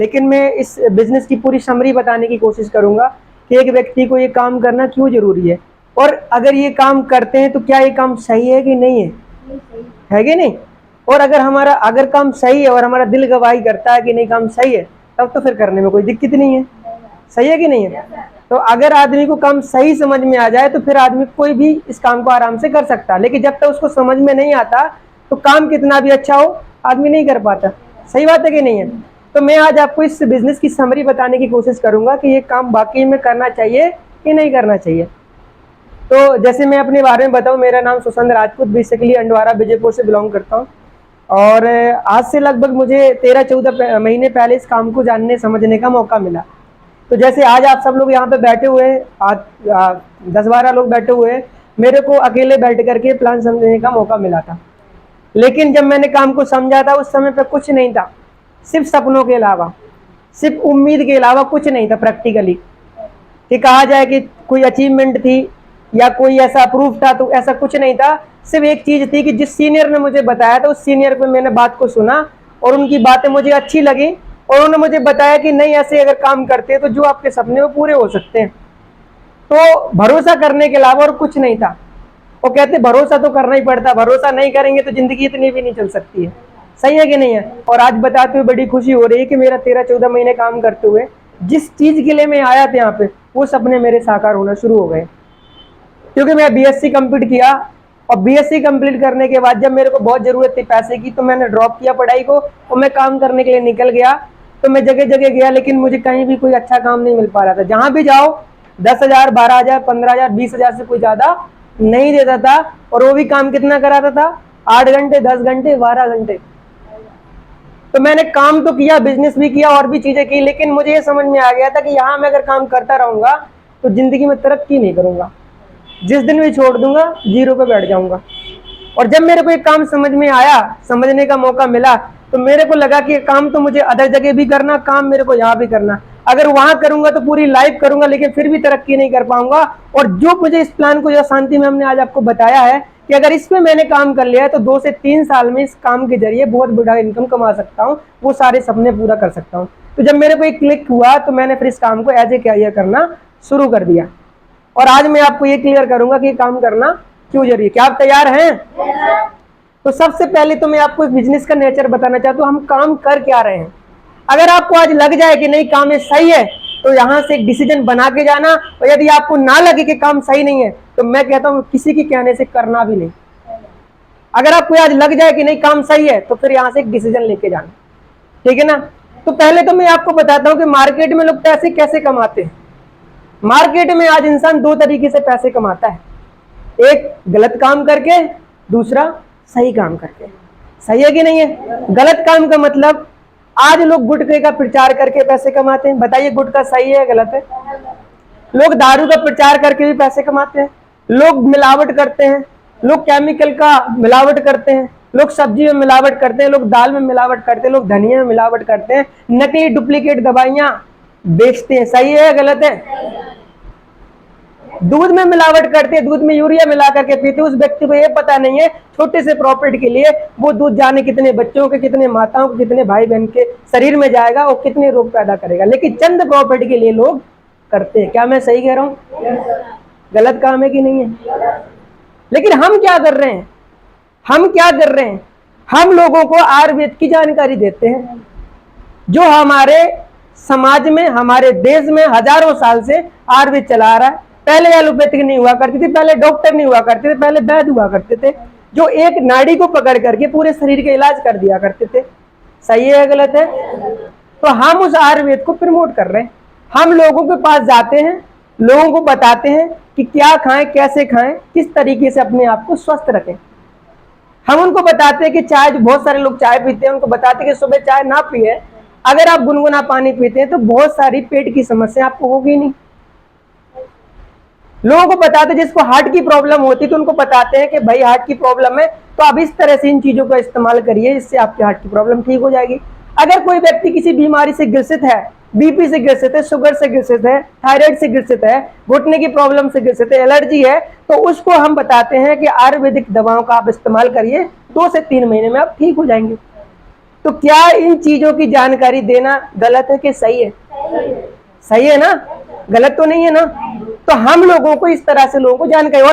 लेकिन मैं इस बिजनेस की पूरी समरी बताने की कोशिश करूंगा कि एक व्यक्ति को ये काम करना क्यों जरूरी है, और अगर ये काम करते हैं तो क्या ये काम सही है कि नहीं है कि नहीं। और अगर काम सही है और हमारा दिल गवाही करता है कि नहीं काम सही है, तब तो फिर करने में कोई दिक्कत नहीं है। सही है कि नहीं है। तो अगर आदमी को काम सही समझ में आ जाए तो फिर आदमी कोई भी इस काम को आराम से कर सकता है, लेकिन जब तक उसको समझ में नहीं आता तो काम कितना भी अच्छा हो आदमी नहीं कर पाता। सही बात है कि नहीं है। तो मैं आज आपको इस बिजनेस की समरी बताने की कोशिश करूंगा कि ये काम वाकई में करना चाहिए कि नहीं करना चाहिए। तो जैसे मैं अपने बारे में बताऊं, मेरा नाम सुसंत राजपूत, बेसिकली अंडवारा विजयपुर से बिलोंग करता हूं, और आज से लगभग मुझे 13-14 महीने पहले इस काम को जानने समझने का मौका मिला। तो जैसे आज आप सब लोग यहाँ पे बैठे हुए हैं, 10-12 लोग बैठे हुए हैं, मेरे को अकेले बैठ करके प्लान समझने का मौका मिला था। लेकिन जब मैंने काम को समझा था उस समय पे कुछ नहीं था, सिर्फ सपनों के अलावा, सिर्फ उम्मीद के अलावा कुछ नहीं था प्रैक्टिकली। कि कहा जाए कि कोई अचीवमेंट थी या कोई ऐसा प्रूफ था, तो ऐसा कुछ नहीं था। सिर्फ एक चीज थी कि जिस सीनियर ने मुझे बताया था उस सीनियर पे मैंने बात को सुना और उनकी बातें मुझे अच्छी लगी, और उन्होंने मुझे बताया कि नहीं, ऐसे अगर काम करते हैं तो जो आपके सपने वो पूरे हो सकते हैं। तो भरोसा करने के अलावा और कुछ नहीं था। वो कहते भरोसा तो करना ही पड़ता, भरोसा नहीं करेंगे तो जिंदगी इतनी भी नहीं चल सकती है। सही है कि नहीं है। और आज बताते हुए बड़ी खुशी हो रही है कि मेरा 13-14 महीने काम करते हुए जिस चीज के लिए मैं आया था यहाँ पे, वो सपने मेरे साकार होना शुरू हो गए। क्योंकि मैं बीएससी कंप्लीट किया, और बीएससी कंप्लीट करने के बाद जब मेरे को बहुत जरूरत थी पैसे की, तो मैंने ड्रॉप किया पढ़ाई को और मैं काम करने के लिए निकल गया। तो मैं जगह जगह गया, लेकिन मुझे कहीं भी कोई अच्छा काम नहीं मिल पा रहा था। जहां भी जाओ 10,000, 12,000, 15,000, 20,000 से कोई ज्यादा नहीं देता था। और वो भी काम कितना कराता था, 8 घंटे, 10 घंटे, 12 घंटे। तो मैंने काम तो किया, बिजनेस भी किया और भी चीजें की, लेकिन मुझे ये समझ में आ गया था कि यहाँ मैं अगर काम करता रहूंगा तो जिंदगी में तरक्की नहीं करूंगा। जिस दिन भी छोड़ दूंगा जीरो पे बैठ जाऊंगा। और जब मेरे को एक काम समझ में आया, समझने का मौका मिला, तो मेरे को लगा कि काम तो मुझे अदर जगह भी करना, काम मेरे को यहाँ भी करना। अगर वहां करूंगा तो पूरी लाइफ करूंगा, लेकिन फिर भी तरक्की नहीं कर पाऊंगा। और जो मुझे इस प्लान को, जो शांति में हमने आज आपको बताया है कि अगर इसमें मैंने काम कर लिया है तो 2 से 3 साल में इस काम के जरिए बहुत बड़ा इनकम कमा सकता हूँ, वो सारे सपने पूरा कर सकता हूँ। तो जब मेरे को एक क्लिक हुआ तो मैंने फिर इस काम को एज ए कैरियर करना शुरू कर दिया। और आज मैं आपको ये क्लियर करूंगा कि काम करना क्यों जरूरी है। क्या आप तैयार हैं? तो सबसे पहले तो मैं आपको बिजनेस का नेचर बताना चाहता हूँ, हम काम कर क्या रहे हैं। अगर आपको आज लग जाए कि नहीं काम ये सही है, तो यहां से एक डिसीजन बना के जाना। और यदि आपको ना लगे कि काम सही नहीं है, तो मैं कहता हूं किसी के कहने से करना भी नहीं। अगर आपको आज लग जाए कि नहीं काम सही है, तो फिर यहां से एक डिसीजन लेके जाना। ठीक है ना। तो पहले तो मैं आपको बताता हूं कि मार्केट में लोग पैसे कैसे कमाते हैं। मार्केट में आज इंसान 2 तरीके से पैसे कमाता है, एक गलत काम करके, दूसरा सही काम करके। सही है कि नहीं है। गलत काम का मतलब, आज लोग गुटखे का प्रचार करके पैसे कमाते हैं। बताइए गुटखा सही है गलत है। लोग दारू का प्रचार करके भी पैसे कमाते हैं, लोग मिलावट करते हैं, लोग केमिकल का मिलावट करते हैं, लोग सब्जी में मिलावट करते हैं, लोग दाल में मिलावट करते हैं, लोग धनिया में मिलावट करते हैं, नकली डुप्लीकेट दवाइयां बेचते हैं। सही है गलत है। दूध में मिलावट करते हैं, दूध में यूरिया मिला करके पीते। उस व्यक्ति को ये पता नहीं है छोटे से प्रॉफिट के लिए वो दूध जाने कितने बच्चों के, कितने माताओं के, कितने भाई बहन के शरीर में जाएगा और कितने रोग पैदा करेगा। लेकिन चंद प्रॉफिट के लिए लोग करते हैं। क्या मैं सही कह रहा हूँ? गलत काम है कि नहीं है। लेकिन हम क्या कर रहे हैं, हम लोगों को आयुर्वेद की जानकारी देते हैं, जो हमारे समाज में, हमारे देश में हजारों साल से आयुर्वेद चला रहा है। पहले एलोपैथिक नहीं हुआ करती थी, पहले डॉक्टर नहीं हुआ करते थे, पहले वैद्य हुआ करते थे, जो एक नाड़ी को पकड़ करके पूरे शरीर के इलाज कर दिया करते थे। सही है गलत है। तो हम उस आयुर्वेद को प्रमोट कर रहे हैं। हम लोगों के पास जाते हैं, लोगों को बताते हैं कि क्या खाएं, कैसे खाएं, किस तरीके से अपने आप को स्वस्थ रखें। हम उनको बताते हैं कि चाय, जो बहुत सारे लोग चाय पीते हैं, उनको बताते हैं कि सुबह चाय ना पिए, अगर आप गुनगुना पानी पीते हैं तो बहुत सारी पेट की समस्या आपको होगी नहीं। लोगों को बताते, जिसको हार्ट की प्रॉब्लम होती है तो उनको बताते हैं कि भाई हार्ट की प्रॉब्लम है तो आप इस तरह से इन चीजों का इस्तेमाल करिए, इससे आपकी हार्ट की प्रॉब्लम ठीक हो जाएगी। अगर कोई व्यक्ति किसी बीमारी से ग्रसित है, बीपी से ग्रसित है, शुगर से ग्रसित है, थायराइड से ग्रसित है, घुटने की प्रॉब्लम से ग्रसित है, एलर्जी है, तो उसको हम बताते हैं कि आयुर्वेदिक दवाओं का आप इस्तेमाल करिए, 2 से 3 महीने में आप ठीक हो जाएंगे। तो क्या इन चीजों की जानकारी देना गलत है कि सही है? सही है ना, गलत तो नहीं है ना। तो हम लोगों को इस तरह से लोगों को जानकारी, और